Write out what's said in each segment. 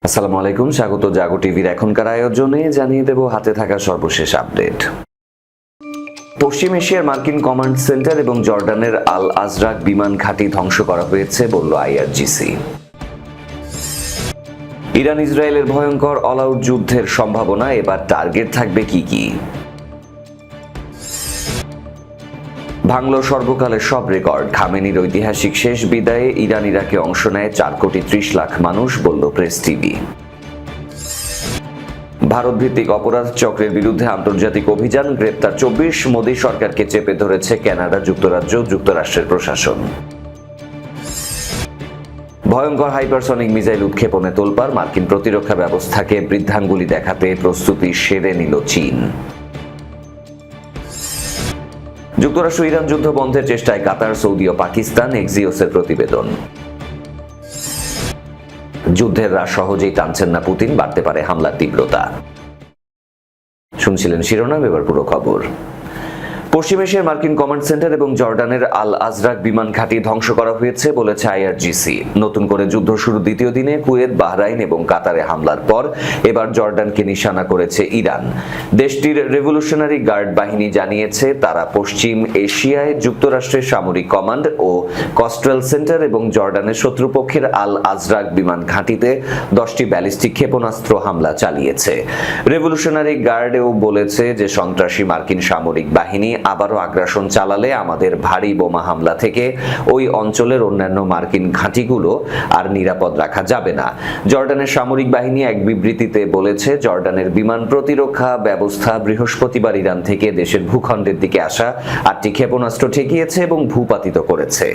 আসসালামু আলাইকুম, স্বাগত জাগো টিভির এখনকার আয়োজনে। জানিয়ে দেব হাতে থাকা সর্বশেষ আপডেট। পশ্চিম এশিয়ার মার্কিন কমান্ড সেন্টার এবং জর্ডানের আল আজরাক বিমান ঘাঁটি ধ্বংস করা হয়েছে বলল আইআরজিসি। ইরান ইসরায়েলের ভয়ঙ্কর অল আউট যুদ্ধের সম্ভাবনা, এবার টার্গেট থাকবে কি? ভাঙল সর্বকালের সব রেকর্ড, খামেনির ঐতিহাসিক শেষ বিদায়ে ইরান ইরাকে অংশ নেয় 4,30,00,000 মানুষ, বলল প্রেস টিভি। ভারত ভিত্তিক অপরাধ চক্রের বিরুদ্ধে আন্তর্জাতিক অভিযান, গ্রেপ্তার 24, মোদী সরকারকে চেপে ধরেছে কানাডা, যুক্তরাজ্য, যুক্তরাষ্ট্রের প্রশাসন। ভয়ঙ্কর হাইপারসনিক মিসাইল উৎক্ষেপণে তোলপাড়, মার্কিন প্রতিরক্ষা ব্যবস্থাকে বৃদ্ধাঙ্গুলি দেখাতে প্রস্তুতি সেরে নিল চীন। যুক্তরাষ্ট্র ইরান যুদ্ধ বন্ধের চেষ্টায় কাতার, সৌদি ও পাকিস্তান, এক্সিওসের প্রতিবেদন। যুদ্ধের রাশ সহজেই টানছেন না পুতিন, বাড়তে পারে হামলার তীব্রতা। শুনছিলেন শিরোনাম, এবার পুরো খবর। পশ্চিম এশিয়ার মার্কিন কমান্ড সেন্টার এবং জর্ডানের আল আজরাক বিমান ঘাঁটি ধ্বংস করা হয়েছে বলেছে আইআরজিসি। নতুন করে যুদ্ধ শুরু দ্বিতীয় দিনে কুয়েত, বাহরাইন এবং কাতারে হামলার পর এবার জর্ডানকে নিশানা করেছে ইরান। দেশটির রেভলিউশনারি গার্ড বাহিনী জানিয়েছে তারা পশ্চিম এশিয়ায় যুক্তরাষ্ট্রের সামরিক কমান্ড ও কস্ট্রাল সেন্টার এবং জর্ডানের শত্রুপক্ষের আল আজরাক বিমান ঘাঁটিতে 10টি ব্যালিস্টিক ক্ষেপণাস্ত্র হামলা চালিয়েছে। রেভলিউশনারি গার্ডেও বলেছে যে সন্ত্রাসী মার্কিন সামরিক বাহিনী আবারও আগ্রাসন চালালে আমাদের ভারী বোমা হামলা থেকে ওই অঞ্চলের অন্যান্য মার্কিন ঘাঁটিগুলো আর নিরাপদ রাখা যাবে না। জর্ডানের সামরিক বাহিনী এক বিবৃতিতে বলেছে, জর্ডানের বিমান প্রতিরক্ষা ব্যবস্থা বৃহস্পতিবার ইরান থেকে দেশের ভূখণ্ডের দিকে আসা 8টি ক্ষেপণাস্ত্র ঠেকিয়েছে এবং ভূপাতিত করেছে।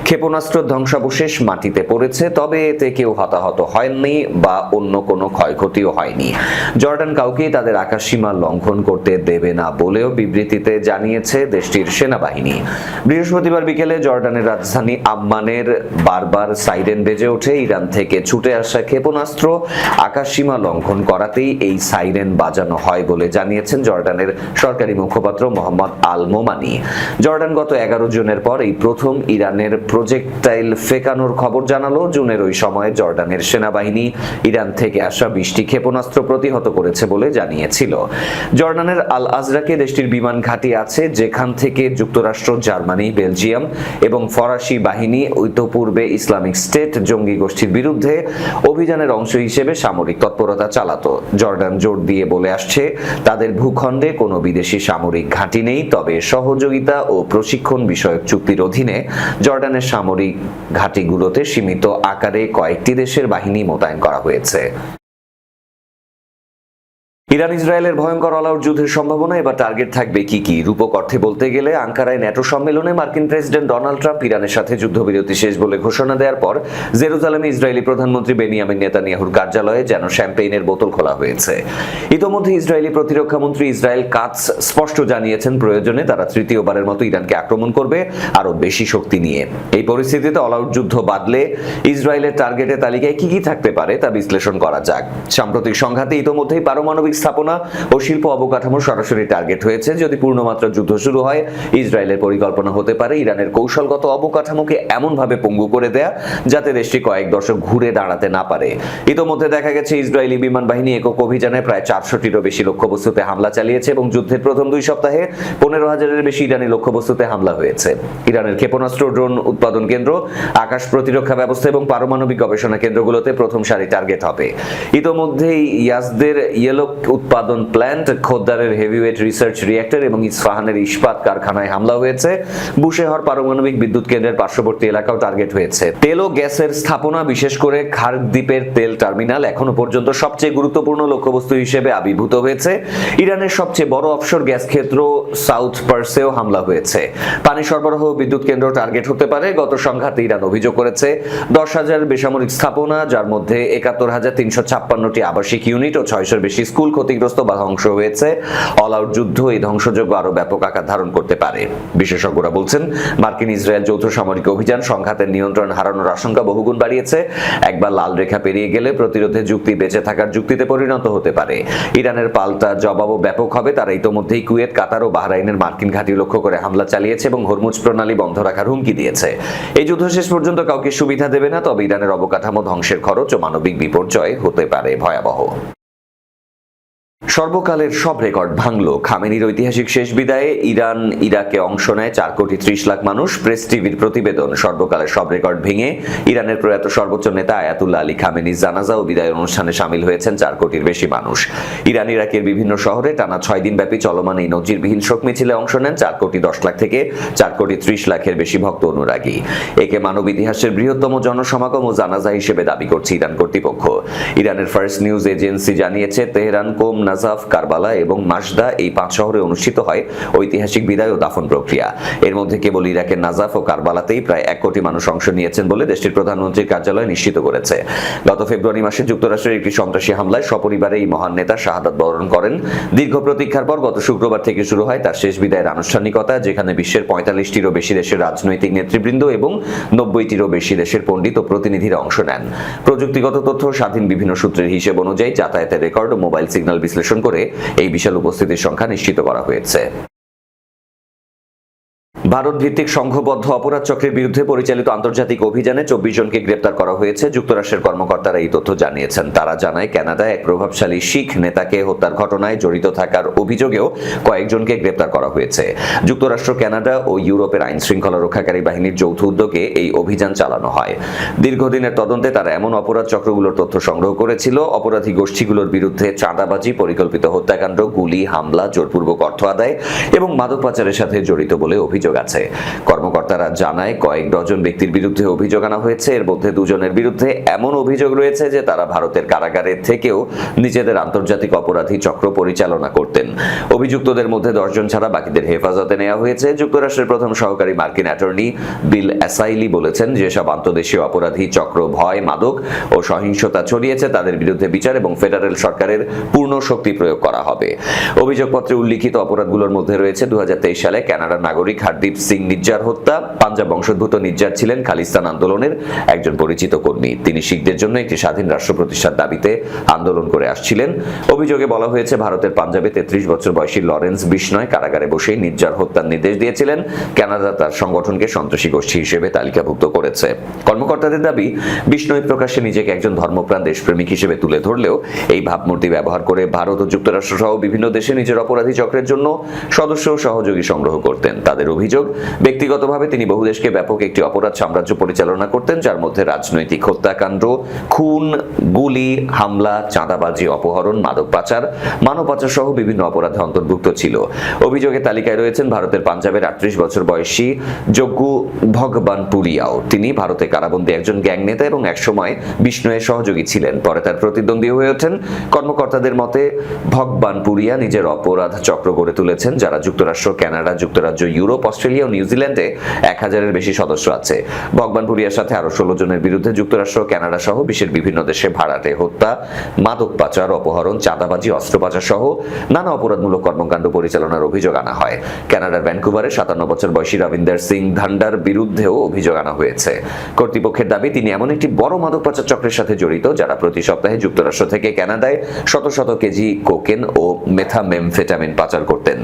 ক্ষেপণাস্ত্র ধ্বংসাবশেষ মাটিতে পড়েছে, তবে এতে কেউ হতাহত হয়নি বা অন্য কোনো ক্ষয়ক্ষতিও হয়নি। জর্ডান কাউকেই তাদের আকাশসীমা লঙ্ঘন করতে দেবে না বলেও বিবৃতিতে জানিয়েছে দেশটির সেনাবাহিনী। বৃহস্পতিবার বিকেলে জর্ডানের রাজধানী আম্মানের বারবার সাইরেন বেজে ওঠে। ইরান থেকে ছুটে আসা ক্ষেপণাস্ত্র আকাশসীমা লঙ্ঘন করাতেই এই সাইরেন বাজানো হয় বলে জানিয়েছেন জর্ডানের সরকারি মুখপাত্র মোহাম্মদ আল মোমানি। জর্ডান গত 11 জুনের পর এই প্রথম ইরানের প্রজেক্টাইল ফেকানোর খবর জানালো। জুনের ওই সময়ে জর্ডানের সেনাবাহিনী ইরান থেকে আসা 20টি ক্ষেপণাস্ত্র প্রতিহত করেছে বলে জানিয়েছিল। জর্ডানের আল আজরাকে দেশটির বিমান ঘাঁটি আছে, যেখান থেকে যুক্তরাষ্ট্র, জার্মানি, বেলজিয়াম এবং ফরাসি বাহিনী ইতোপূর্বে ইসলামিক স্টেট জঙ্গি গোষ্ঠীর বিরুদ্ধে অভিযানের অংশ হিসেবে সামরিক তৎপরতা চালাতো। জর্ডান জোর দিয়ে বলে আসছে তাদের ভূখণ্ডে কোনো বিদেশি সামরিক ঘাঁটি নেই, তবে সহযোগিতা ও প্রশিক্ষণ বিষয়ক চুক্তির অধীনে জর্ডানের সামরিক ঘাঁটিগুলোতে সীমিত আকারে কয়েকটি দেশের বাহিনী মোতায়েন করা হয়েছে। ইরান ইসরায়েলের ভয়ঙ্কর অল আউট যুদ্ধের সম্ভাবনা, এবার টার্গেট থাকবে কি? রূপক অর্থে বলতে গেলে আঙ্কারায় ন্যাটো সম্মেলনে মার্কিন প্রেসিডেন্ট ডোনাল্ড ট্রাম্প ইরানের সাথে যুদ্ধবিরতি শেষ বলে ঘোষণা দেওয়ার পর জেরুজালেমে ইসরায়েলি প্রধানমন্ত্রী বেনিয়ামিন নেতানিয়াহুর কার্যালয়ে যেন শ্যাম্পেইনের বোতল খোলা হয়েছে। ইতোমধ্যে ইসরায়েলি প্রতিরক্ষা মন্ত্রী ইসরায়েল কাটস স্পষ্ট জানিয়েছেন প্রয়োজনে তারা তৃতীয়বারের মতো ইরানকে আক্রমণ করবে, আরো বেশি শক্তি নিয়ে। এই পরিস্থিতিতে অল আউট যুদ্ধ বাদলে ইসরায়েলের টার্গেটের তালিকায় কি থাকতে পারে তা বিশ্লেষণ করা যাক। সাম্প্রতিক সংঘাতে ইতোমধ্যেই পারমাণবিক স্থাপনা ও শিল্প অবকাঠামো সরাসরি টার্গেট হয়েছে। যদি পূর্ণমাত্রা যুদ্ধ শুরু হয়, ইসরায়েলের পরিকল্পনা হতে পারে ইরানের কৌশলগত অবকাঠামোকে এমনভাবে পঙ্গু করে দেয়া যাতে দেশটি কয়েক দশক ঘুরে দাঁড়াতে না পারে। ইতোমধ্যে দেখা গেছে ইসরায়েলি বিমান বাহিনী একক অভিযানে প্রায় 400টিরও বেশি লক্ষ্যবস্তুতে হামলা চালিয়েছে এবং যুদ্ধের প্রথম 2 সপ্তাহে 15,000-এর বেশি ইরানি লক্ষ্যবস্তুতে হামলা হয়েছে। ইরানের ক্ষেপণাস্ত্র, ড্রোন উৎপাদন কেন্দ্র, আকাশ প্রতিরক্ষা ব্যবস্থা এবং পারমাণবিক গবেষণা কেন্দ্রগুলোতে প্রথম সারি টার্গেট হবে। ইতোমধ্যেই ইয়াজদের ইয়েলো উৎপাদন প্ল্যান্ট, খোদ্দারের হেভিওয়েট রিসার্চ রিঅ্যাক্টর এবং ইস্পাহানের ইস্পাত কারখানায় হামলা হয়েছে। বুশেহর পারমাণবিক বিদ্যুৎ কেন্দ্রের পার্শ্ববর্তী এলাকাও টার্গেট হয়েছে। তেল ও গ্যাসের স্থাপনা, বিশেষ করে খার্ক দ্বীপের তেল টার্মিনাল এখনো পর্যন্ত সবচেয়ে গুরুত্বপূর্ণ লক্ষ্যবস্তু হিসেবে আবির্ভূত হয়েছে। ইরানের সবচেয়ে বড় অফশোর গ্যাস ক্ষেত্র সাউথ পার্সেও হামলা হয়েছে। পানি সরবরাহ বিদ্যুৎ কেন্দ্র টার্গেট হতে পারে। গত সংঘাতে ইরান অভিযোগ করেছে 10,000 বেসামরিক স্থাপনা, যার মধ্যে 71,356টি আবাসিক ইউনিট ও 600-এর বেশি স্কুল ক্ষতিগ্রস্ত বা ধ্বংস হয়েছে। অল আউট যুদ্ধ এই ধ্বংসযজ্ঞ আরো ব্যাপক আকার ধারণ করতে পারে। বিশেষজ্ঞরা বলছেন, মার্কিন ইসরায়েল যৌথ সামরিক অভিযান সংঘাতের নিয়ন্ত্রণ হারানোর আশঙ্কা বহুগুণ বাড়িয়েছে। একবার লাল রেখা পেরিয়ে গেলে প্রতিরোধে যুক্তি বেঁচে থাকার যুক্তিতে পরিণত হতে পারে। ইরানের পাল্টা জবাবও ব্যাপক হবে। তারা ইতোমধ্যেই কুয়েত, কাতার ও বাহরাইনের মার্কিন ঘাঁটি লক্ষ্য করে হামলা চালিয়েছে এবং হরমুজ প্রণালী বন্ধ রাখার হুমকি দিয়েছে। এই যুদ্ধ শেষ পর্যন্ত কাউকে সুবিধা দেবে না, তবে ইরানের অবকাঠামো ধ্বংসের খরচ ও মানবিক বিপর্যয় হতে পারে ভয়াবহ। সর্বকালের সব রেকর্ড ভাঙল খামেনির ঐতিহাসিক শেষ বিদায়ে। ইরান ইরাকে অংশ নেয় 4,30,00,000 মানুষ। প্রেস টিভির প্রতিবেদন, সর্বকালের সব রেকর্ড ভেঙে ইরানের প্রয়াত সর্বোচ্চ নেতা আয়াতুল্লাহ আলী খামেনির জানাজা ও বিদায় অনুষ্ঠানে সামিল হয়েছেন 4 কোটির বেশি মানুষ। ইরান ইরাকের বিভিন্ন শহরে টানা 6 দিন ব্যাপী চলমান এই নজিরবিহীন শোক মিছিলে অংশ নেন 4,10,00,000 থেকে 4,30,00,000 বেশি ভক্ত অনুরাগী। একে মানব ইতিহাসের বৃহত্তম জনসমাগম ও জানাজা হিসেবে দাবি করছে ইরান কর্তৃপক্ষ। ইরানের ফার্স্ট নিউজ এজেন্সি জানিয়েছে, তেহরান, কোম, নাজাফ, কারবালা এবং মাসদা এই 5 শহরে অনুষ্ঠিত হয় ঐতিহাসিক বিদায় ও দাফন প্রক্রিয়া। এর মধ্যে কেবল ইরাকের নাজাফ ও কারবালাতেই প্রায় 1 কোটি মানুষ অংশ নিয়েছেন বলে দেশটির প্রধানমন্ত্রীর কার্যালয় নিশ্চিত করেছে। গত ফেব্রুয়ারি মাসে যুক্তরাষ্ট্রের একটি সন্ত্রাসী হামলায় সপরিবারে এই মহান নেতা শাহাদাত বরণ করেন। দীর্ঘ প্রতীক্ষার পর গত শুক্রবার থেকে শুরু হয় তার শেষ বিদায়ের আনুষ্ঠানিকতা, যেখানে বিশ্বের 45টিরও বেশি দেশের রাজনৈতিক নেতৃবৃন্দ এবং 90টিরও বেশি দেশের পণ্ডিত ও প্রতিনিধিরা অংশ নেন। প্রযুক্তিগত তথ্য স্বাধীন বিভিন্ন সূত্রের হিসেব অনুযায়ী যাতায়াতের রেকর্ড ও মোবাইল সিগন্যাল বিশ্লেষণ করে এই বিশাল উপস্থিতির সংখ্যা নিশ্চিত করা হয়েছে। ভারত ভিত্তিক সংঘবদ্ধ অপরাধ চক্রের বিরুদ্ধে পরিচালিত আন্তর্জাতিক অভিযানে 24 জনকে গ্রেপ্তার করা হয়েছে। যুক্তরাষ্ট্রের কর্মকর্তারা এই তথ্য জানিয়েছেন। তারা জানায়, কানাডায় এক প্রভাবশালী শিখ নেতাকে হত্যার ঘটনায় জড়িত থাকার অভিযোগেও কয়েকজনকে গ্রেপ্তার করা হয়েছে। যুক্তরাষ্ট্র, কানাডা ও ইউরোপের আইন শৃঙ্খলা রক্ষাকারী বাহিনীর যৌথ উদ্যোগে এই অভিযান চালানো হয়। দীর্ঘদিনের তদন্তে তারা এমন অপরাধ চক্রগুলোর তথ্য সংগ্রহ করেছিল, অপরাধী গোষ্ঠীগুলোর বিরুদ্ধে চাঁদাবাজি, পরিকল্পিত হত্যাকাণ্ড, গুলি, হামলা, জোরপূর্বক অর্থ আদায় এবং মাদক পাচারের সাথে জড়িত বলে অভিযোগ আছে। কর্মকর্তারা জানায়, কয়েক ডজন ব্যক্তির বিরুদ্ধে অভিযোগ আনা হয়েছে। এর মধ্যে 2 জনের বিরুদ্ধে এমন অভিযোগ রয়েছে যে তারা ভারতের কারাগারের থেকেও নিজেদের আন্তর্জাতিক অপরাধী চক্র পরিচালনা করতেন। অভিযুক্তদের মধ্যে 10 জন ছাড়া বাকিদের হেফাজতে নেওয়া হয়েছে। যুক্তরাষ্ট্রের প্রথম সহকারী মার্কিন অ্যাটর্নি বিল অ্যাসাইলি বলেছেন, যেসব আন্তর্দেশীয় অপরাধী চক্র ভয়, মাদক ও সহিংসতা ছড়িয়েছে তাদের বিরুদ্ধে বিচার এবং ফেডারেল সরকারের পূর্ণ শক্তি প্রয়োগ করা হবে। অভিযোগপত্রে উল্লিখিত অপরাধগুলোর মধ্যে রয়েছে 2023 সালে কানাডার নাগরিক হারদীপ সিং নিজ্জার হত্যা। পাঞ্জাব বংশোদ্ভূত নিজ্জার ছিলেন খালিস্তান আন্দোলনের একজন পরিচিত কর্মী। তিনি শিখদের জন্য একটি স্বাধীন রাষ্ট্র প্রতিষ্ঠার দাবিতে আন্দোলন করে আসছিলেন। অভিযোগে বলা হয়েছে, ভারতের পাঞ্জাবে 33 বছর বয়সী লরেন্স বিষ্ণয় কারাগারে বসেই নিজ্জার হত্যার নির্দেশ দিয়েছিলেন। কানাডা তার সংগঠনকে সন্ত্রাসী গোষ্ঠী হিসেবে তালিকাভুক্ত করেছে। কর্মকর্তাদের দাবি, বিষ্ণয় প্রকাশ্যে নিজেকে একজন ধর্মপ্রাণ দেশপ্রেমিক হিসেবে তুলে ধরলেও এই ভাবমূর্তি ব্যবহার করে ভারত ও যুক্তরাষ্ট্র সহ বিভিন্ন দেশে নিজের অপরাধী চক্রের জন্য সদস্য ও সহযোগী সংগ্রহ করতেন। তাদের অভিযোগ, ব্যক্তিগতভাবে তিনি বহু দেশকে ব্যাপক একটি অপরাধ সাম্রাজ্য পরিচালনা করতেন, যার মধ্যে রাজনৈতিক হত্যাকাণ্ড, খুন, গুলি, হামলা, চাঁদাবাজি, অপহরণ, মাদক পাচার, মানব পাচার সহ বিভিন্ন অপরাধে অন্তর্ভুক্ত ছিল। অভিযোগের তালিকায় রয়েছেন ভারতের পাঞ্জাবের 38 বছর বয়সী যজ্ঞু ভগবানপুরিয়াও। তিনি ভারতে কারাবন্দী একজন গ্যাং নেতা এবং একসময় বিষ্ণুয়ের সহযোগী ছিলেন। পরে তার প্রতিদ্বন্দ্বী হয়ে ওঠেন। কর্মকর্তাদের মতে, ভগবানপুরিয়া নিজের অপরাধ চক্র গড়ে তুলেছেন, যারা যুক্তরাষ্ট্র, কানাডা, যুক্তরাজ্য, ইউরোপ, অস্ট্রেলিয়া ও নিউজিল্যান্ডে 1000-এর বেশি সদস্য আছে। ভগবানপুরিয়ার সাথে আরো 16 জনের বিরুদ্ধে যুক্তরাষ্ট্র, কানাডা সহ বিশ্বের বিভিন্ন দেশে ভাড়াটে হত্যা, মাদক পাচার, অপহরণ, চাঁদাবাজি, অস্ত্র পাচার সহ নানা অপরাধমূলক কর্মকাণ্ড পরিচালনার অভিযোগ আনা হয়। কানাডার ভ্যানকুভারে 57 বছর বয়সী রবিন্দর সিং ধান্ডার বিরুদ্ধেও অভিযোগ আনা হয়েছে। কর্তৃপক্ষের দাবি, তিনি এমন একটি বড় মাদক পাচার চক্রের সাথে জড়িত, যারা প্রতি সপ্তাহে যুক্তরাষ্ট্র থেকে কানাডায় শত শত কেজি কোকেন ও মেথামেমফেটামিন পাচার করতেন।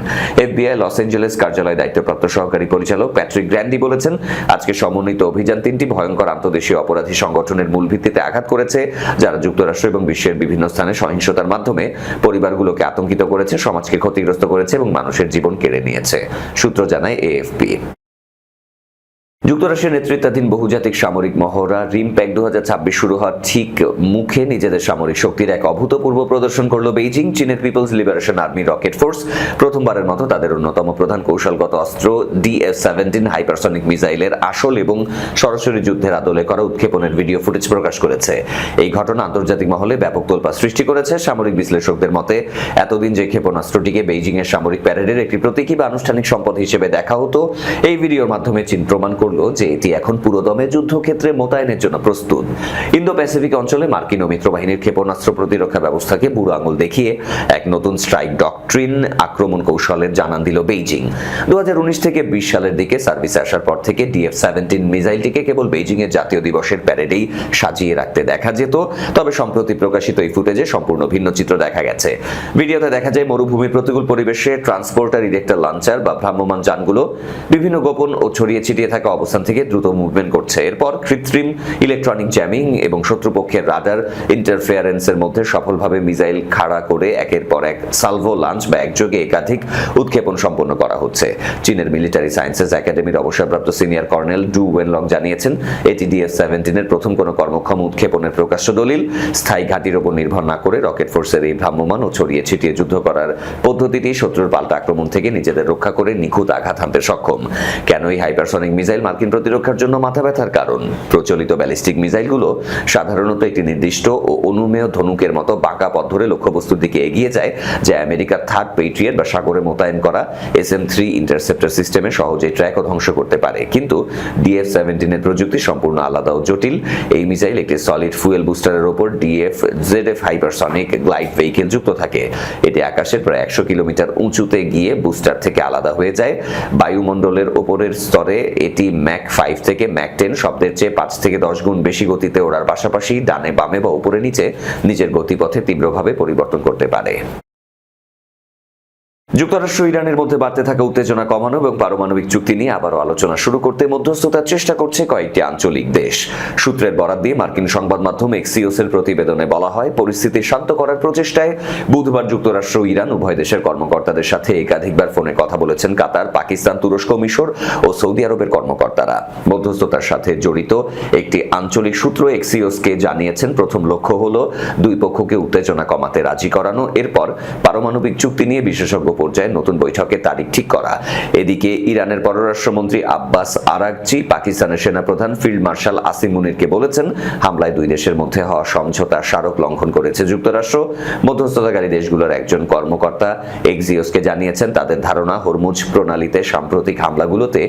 এফবিআই লস অ্যাঞ্জেলেস কার্যালয়ে দায়িত্বপ্রাপ্ত সহকারী পরিচালক প্যাট্রিক গ্র্যান্ডি বলেছেন, আজকে সমন্বিত অভিযান 3টি ভয়ঙ্কর আন্তর্দেশীয় অপরাধী সংগঠনের মূল ভিত্তিতে আঘাত করেছে, যারা যুক্তরাষ্ট্র এবং বিশ্বের বিভিন্ন স্থানে সহিংসতার মাধ্যমে পরিবারগুলোকে আতঙ্কিত করেছে, সমাজকে ক্ষতিগ্রস্ত করেছে এবং মানুষের জীবন কেড়ে নিয়েছে। সূত্র জানায় এএফপি। যুক্তরাষ্ট্রের নেতৃত্বাধীন বহুজাতিক সামরিক মহড়া রিমপ্যাক 2026 শুরু হওয়ার ঠিক মুখে নিজেদের সামরিক শক্তির এক অভূতপূর্ব প্রদর্শন করল বেইজিং। চীনের People's Liberation Army Rocket Force প্রথমবারের মতো তাদের অন্যতম প্রধান কৌশলগত অস্ত্র DF-17 হাইপারসনিক মিসাইলের আসল এবং সরাসরি যুদ্ধের আদলে করা উৎক্ষেপণের ভিডিও ফুটেজ প্রকাশ করেছে। এই ঘটনা আন্তর্জাতিক মহলে ব্যাপক তোলপাড় সৃষ্টি করেছে। সামরিক বিশ্লেষকদের মতে, এতদিন যে ক্ষেপণাস্ত্রটিকে বেইজিং এর সামরিক প্যারেডের একটি প্রতীকী বা আনুষ্ঠানিক সম্পদ হিসেবে দেখা হতো, এই ভিডিওর মাধ্যমে চীন প্রমাণ করল হলো যে এটি এখন পুরোদমে যুদ্ধক্ষেত্রে মোতায়েনের জন্য প্রস্তুত। ইন্দো প্যাসিফিক অঞ্চলে মার্কিন ও মিত্রবাহিনীর ক্ষেপণাস্ত্র প্রতিরক্ষা ব্যবস্থাকে বুড়ো আঙুল দেখিয়ে এক নতুন স্ট্রাইক ডক্ট্রিন আক্রমণ কৌশলের জানান দিল বেইজিং। 2019 থেকে 20 সালের দিকে সার্ভিসে আসার পর থেকে DF-17 মিসাইলটিকে কেবল বেইজিং এর জাতীয় দিবসের প্যারেডেই সাজিয়ে রাখতে দেখা যেত। তবে সম্প্রতি প্রকাশিত এই ফুটেজে সম্পূর্ণ ভিন্ন চিত্র দেখা গেছে। ভিডিওতে দেখা যায় মরুভূমির প্রতিকূল পরিবেশে ট্রান্সপোর্টার ইরেক্টর লঞ্চার বা ভ্রাম্যমাণ যানগুলো বিভিন্ন গোপন ও ছড়িয়ে ছিটিয়ে থাকা অবস্থান থেকে দ্রুত মুভমেন্ট করছে। এরপর কৃত্রিম ইলেকট্রনিক জ্যামিং এবং শত্রুপক্ষের রাডার ইন্টারফেয়ারেন্সের মধ্যে সফলভাবে মিসাইল খাড়া করে একের পর এক সালভো লঞ্চ বা একযোগে একাধিক উৎক্ষেপণ সম্পন্ন করা হচ্ছে। চীনের মিলিটারি সায়েন্সেস একাডেমির অবসরপ্রাপ্ত সিনিয়র কর্নেল ডু ওয়েনলং জানিয়েছেন, এটি DF-17 এর প্রথম কোনো কর্মক্ষম উৎক্ষেপণের প্রকাশ্য দলিল। স্থায়ী ঘাঁটির উপর নির্ভর না করে রকেট ফোর্সের এই ভ্রাম্যমাণ ও ছড়িয়ে ছিটিয়ে যুদ্ধ করার পদ্ধতিটি শত্রুর পাল্টা আক্রমণ থেকে নিজেদের রক্ষা করে নিখুঁত আঘাত হানতে সক্ষম। কেন এই হাইপারসনিক মিসাইল মার্কিন প্রতিরক্ষার জন্য মাথা ব্যথার কারণ? প্রচলিত ব্যালিস্টিক মিসাইলগুলো সাধারণত একটি নির্দিষ্ট ও অনুমেয় ধনুকের মতো বাঁকা পথ ধরে লক্ষ্যবস্তুর দিকে এগিয়ে যায়, যা আমেরিকার থার্ড পেট্রিয়ট বা সাগরে মোতায়েন করা SM-3 ইন্টারসেপ্টর সিস্টেমে সহজেই ট্র্যাক ও ধ্বংস করতে পারে। কিন্তু DF-17 এর প্রযুক্তি সম্পূর্ণ আলাদা ও জটিল। এই মিসাইল একটি সলিড ফুয়েল বুস্টারের উপর ZF হাইপারসনিক গ্লাইড ভেহিকেল যুক্ত থাকে। এটি আকাশের প্রায় 100 কিলোমিটার উঁচুতে গিয়ে বুস্টার থেকে আলাদা হয়ে যায়। বায়ুমণ্ডলের উপরের স্তরে এটি ম্যাক 5 থেকে ম্যাক 10 শব্দের চেয়ে 5 থেকে 10 গুণ বেশি গতিতে ওড়ার পাশাপাশি ডানে বামে বা উপরে নিচে নিজের গতিপথে তীব্রভাবে পরিবর্তন করতে পারে। যুক্তরাষ্ট্র ইরানের মধ্যে বাড়তে থাকা উত্তেজনা কমানো এবং পারমাণবিক চুক্তি নিয়ে আবারও আলোচনা শুরু করতে মধ্যস্থতার চেষ্টা করছে কয়েকটি আঞ্চলিক দেশ। সূত্রের বরাত দিয়ে মার্কিন সংবাদ মাধ্যম এক্সিওস এর প্রতিবেদনে বলা হয়, পরিস্থিতি শান্ত করার প্রচেষ্টায় বুধবার যুক্তরাষ্ট্র ও ইরান উভয় দেশের কর্মকর্তাদের সাথে একাধিকবার ফোনে কথা বলেছেন কাতার, পাকিস্তান, তুরস্ক, মিশর ও সৌদি আরবের কর্মকর্তারা। মধ্যস্থতার সাথে জড়িত একটি আঞ্চলিক সূত্র এক্সিওসকে জানিয়েছেন, প্রথম লক্ষ্য হলো দুই পক্ষকে উত্তেজনা কমাতে রাজি করানো, এরপর পারমাণবিক চুক্তি নিয়ে বিশেষজ্ঞ পর্যায়ে নতুন বৈঠকের তারিখ ঠিক করা। এদিকে ইরানের পররাষ্ট্রমন্ত্রী আব্বাস আরাগচি পাকিস্তানের সেনাপ্রধান ফিল্ড মার্শাল আসিম মুনিরকে বলেছেন, হামলায় দুই দেশের মধ্যে হওয়া সমঝোতা স্মারক লঙ্ঘন করেছে যুক্তরাষ্ট্র। মধ্যস্থতাকারী দেশগুলোর একজন কর্মকর্তা এক্সিওসকে জানিয়েছেন, তাদের ধারণা হরমুজ প্রণালীতে সাম্প্রতিক হামলাগুলোতে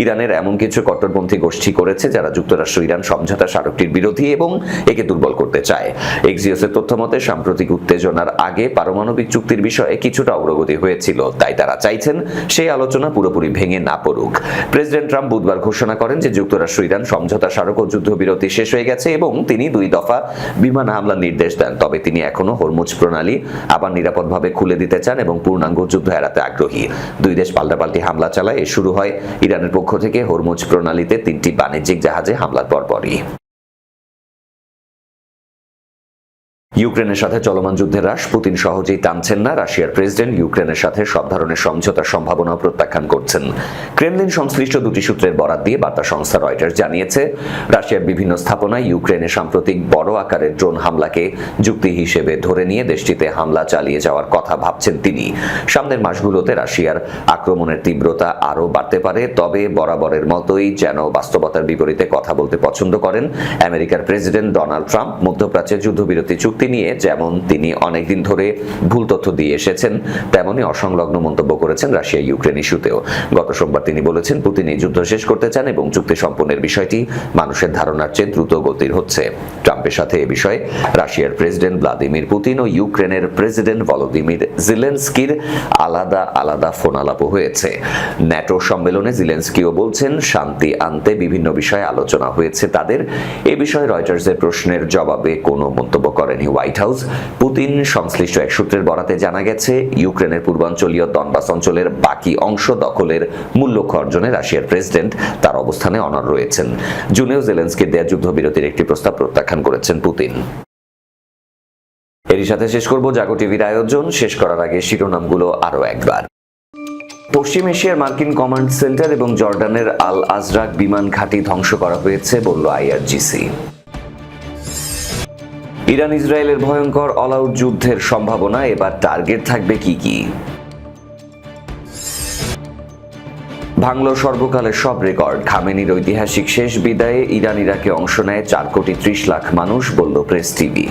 ইরানের এমন কিছু কট্টরপন্থী গোষ্ঠী করেছে যারা যুক্তরাষ্ট্র ইরান সমঝোতা স্মারকটির বিরোধী এবং একে দুর্বল করতে চায়। এক্সিওসের তথ্যমতে সাম্প্রতিক উত্তেজনার আগে পারমাণবিক চুক্তির বিষয়ে কিছুটা অগ্রগতি হয়েছিল, তাই তারা চাইছেন সেই আলোচনা পুরোপুরি ভেঙে না পড়ুক। প্রেসিডেন্ট ট্রাম্প বুধবার ঘোষণা করেন যে যুক্তরাষ্ট্র ইরান সমঝোতা স্মারক ও যুদ্ধবিরতি শেষ হয়ে গেছে এবং তিনি 2 দফা বিমান হামলার নির্দেশ দেন। তবে তিনি এখনো হরমুজ প্রণালী আবার নিরাপদভাবে খুলে দিতে চান এবং পূর্ণাঙ্গ যুদ্ধ এড়াতে আগ্রহী। দুই দেশ পাল্টাপাল্টি হামলা চালায়। এ শুরু হয় ইরানের পক্ষ থেকে হরমুজ প্রণালীতে 3টি বাণিজ্যিক জাহাজে হামলার পরপরই। ইউক্রেনের সাথে চলমান যুদ্ধের হ্রাস পুতিন সহজেই টানছেন না। রাশিয়ার প্রেসিডেন্ট ইউক্রেনের সাথে সব ধরনের সমঝোতার সম্ভাবনা প্রত্যাখ্যান করছেন। ক্রেমলিন সংশ্লিষ্ট দুটি সূত্রের বরাত দিয়ে বার্তা সংস্থা রয়টার্স জানিয়েছে, রাশিয়ার বিভিন্ন স্থাপনায় ইউক্রেনে সাম্প্রতিক বড় আকারের ড্রোন হামলাকে যুক্তি হিসেবে ধরে নিয়ে দেশটিতে হামলা চালিয়ে যাওয়ার কথা ভাবছেন তিনি। সামনের মাসগুলোতে রাশিয়ার আক্রমণের তীব্রতা আরও বাড়তে পারে, তবে বরাবরের মতোই যেন বাস্তবতার বিপরীতে কথা বলতে পছন্দ করেন আমেরিকার প্রেসিডেন্ট ডোনাল্ড ট্রাম্প। মধ্যপ্রাচ্যের যুদ্ধবিরতি চুক্তি নিয়ে যেমন তিনি অনেকদিন ধরে ভুল তথ্য দিয়ে এসেছেন, তেমনি অসংলগ্ন মন্তব্য করেছেন রাশিয়া ইউক্রেন ইস্যুতেও। গত সোমবার তিনি বলেছেন, পুতিন এই যুদ্ধ শেষ করতে চান এবং চুক্তি সম্পন্নের বিষয়টি মানুষের ধারণার চেয়ে দ্রুত গতির হচ্ছে। ট্রাম্পের সাথে এ বিষয়ে রাশিয়ার প্রেসিডেন্ট ভ্লাদিমির পুতিন ও ইউক্রেনের প্রেসিডেন্ট ভলোদিমির জেলেনস্কির আলাদা আলাদা ফোন আলাপও হয়েছে। ন্যাটো সম্মেলনে জেলেনস্কিও বলছেন, শান্তি আনতে বিভিন্ন বিষয়ে আলোচনা হয়েছে তাদের। এ বিষয়ে রয়টার্সের প্রশ্নের জবাবে কোনো মন্তব্য করেনি হোয়াইট হাউস। পুতিন সংশ্লিষ্ট এক সূত্রের বরাতে জানা গেছে, ইউক্রেনের পূর্বাঞ্চলীয় দনবাস অঞ্চলের বাকি অংশ দখলের মূল লক্ষ্য অর্জনে রাশিয়ার প্রেসিডেন্ট তার অবস্থানে অনড় রয়েছেন। জুনেও জেলেনস্কির দেয়া যুদ্ধবিরতির একটি প্রস্তাব প্রত্যাখ্যান করেছেন পুতিন। এরই সাথে শেষ করব জাগো টিভির আয়োজন। শেষ করার আগে শিরোনামগুলো আরো একবার। পশ্চিম এশিয়ার মার্কিন কমান্ড সেন্টার এবং জর্ডানের আল আজরাক বিমান ঘাঁটি ধ্বংস করা হয়েছে বলল IRGC। ইরান ইসরায়েলের ভয়ঙ্কর অল আউট যুদ্ধের সম্ভাবনা, এবার টার্গেট থাকবে কি? ভাঙল সর্বকালের সব রেকর্ড, খামেনির ঐতিহাসিক শেষ বিদায়ে ইরান ইরাকে অংশ নেয় 4,30,00,000 মানুষ, বলল প্রেস টিভি।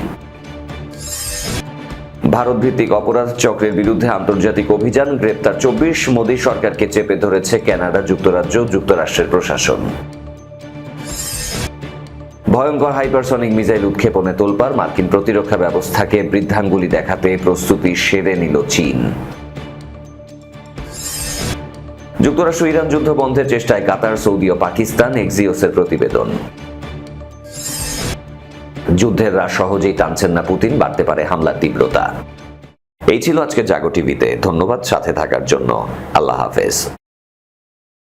ভারত ভিত্তিক অপরাধ চক্রের বিরুদ্ধে আন্তর্জাতিক অভিযান, গ্রেপ্তার 24, মোদী সরকারকে চেপে ধরেছে কানাডা, যুক্তরাজ্য, যুক্তরাষ্ট্রের প্রশাসন। ভয়ঙ্কর হাইপারসনিক মিসাইল উৎক্ষেপণে তোলপাড়, মার্কিন প্রতিরক্ষা ব্যবস্থাকে বৃদ্ধাঙ্গুলি দেখাতে প্রস্তুতি সেরে নিল চীন। যুক্তরাষ্ট্র ইরান যুদ্ধ বন্ধের চেষ্টায় কাতার, সৌদি ও পাকিস্তান, এক্সিওসের প্রতিবেদন। যুদ্ধের রাশ সহজেই টানছেন না পুতিন, বাড়তে পারে হামলার তীব্রতা। এই ছিল আজকে জাগো টিভিতে। ধন্যবাদ সাথে থাকার জন্য। আল্লাহ হাফেজ।